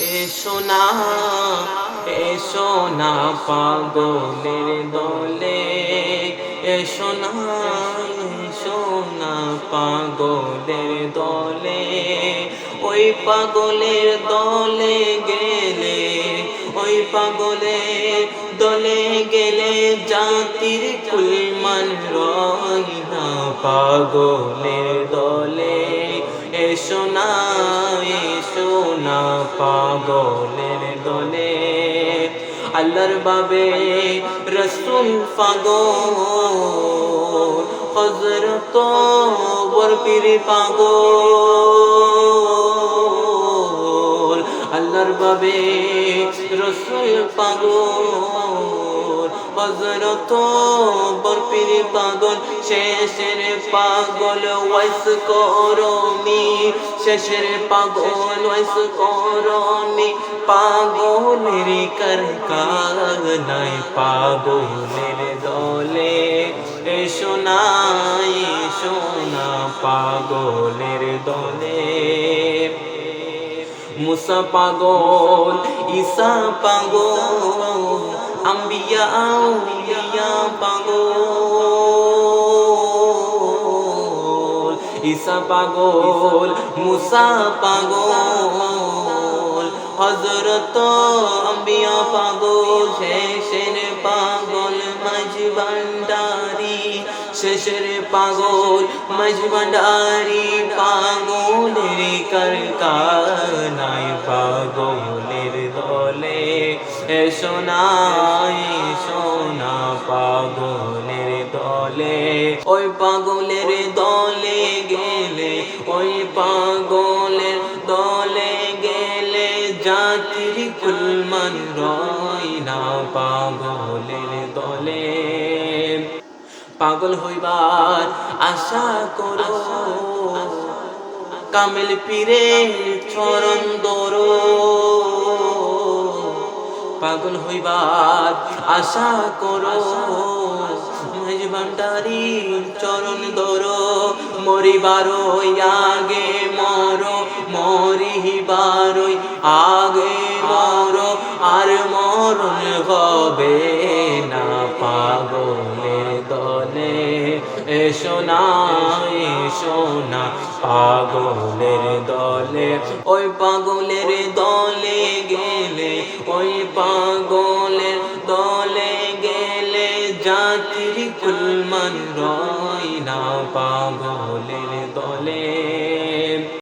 এসো না এসো না পাগলের দলে, এসো না এসো না পাগলের দলে। ওই পাগলের দলে গেলে, ওই পাগলের দলে গেলে জাতির কুলমান রয় না। পাগলের দলে এসো না পাগলের দলে। আল্লাহর বাবে রসুল পাগল, হযরত বরপীর পাগল। আল্লাহর বাবে রসুল পাগল, হযরত বরপীর পাগল। শেষের পাগল ওয়াইস করনি, শেষের পাগল ওয়াইস করনি। পাগলের কারখানায় পাগলের দলে, এসো না পাগলের দলে। মুসা পাগল, ঈসা পাগল, আম্বিয়া আউলিয়া পাগল। ঈসা পাগল, মুসা পাগল, হযরত আম্বিয়া পাগল। শেষের পাগল মাঝ ভান্ডারি, শেষের পাগল মাঝ ভান্ডারি। পাগলের কারখানায় পাগলের দলে, এসো না পাগলের দলে। ওই পাগলের দলে গেলে, ওই পাগলের দলে গেলে জাতির কুলমান রয় না। পাগলের দলে পাগল হইবার আশা করো, কামেল পীরের চরণ ধরো। পাগল হইবার আশা করো, মাঝ ভান্ডারির চরণ ধরো। মরিবারই আগে মরো, মরিবারই আগে মরো, আর মরণ হবে না। পাগলের দলে এসো না পাগলের দলে। ওই পাগলের দলে গেলে, ওই পাগলের দলে গেলে জাতির কুলমান রয় না। পাগলের দলে।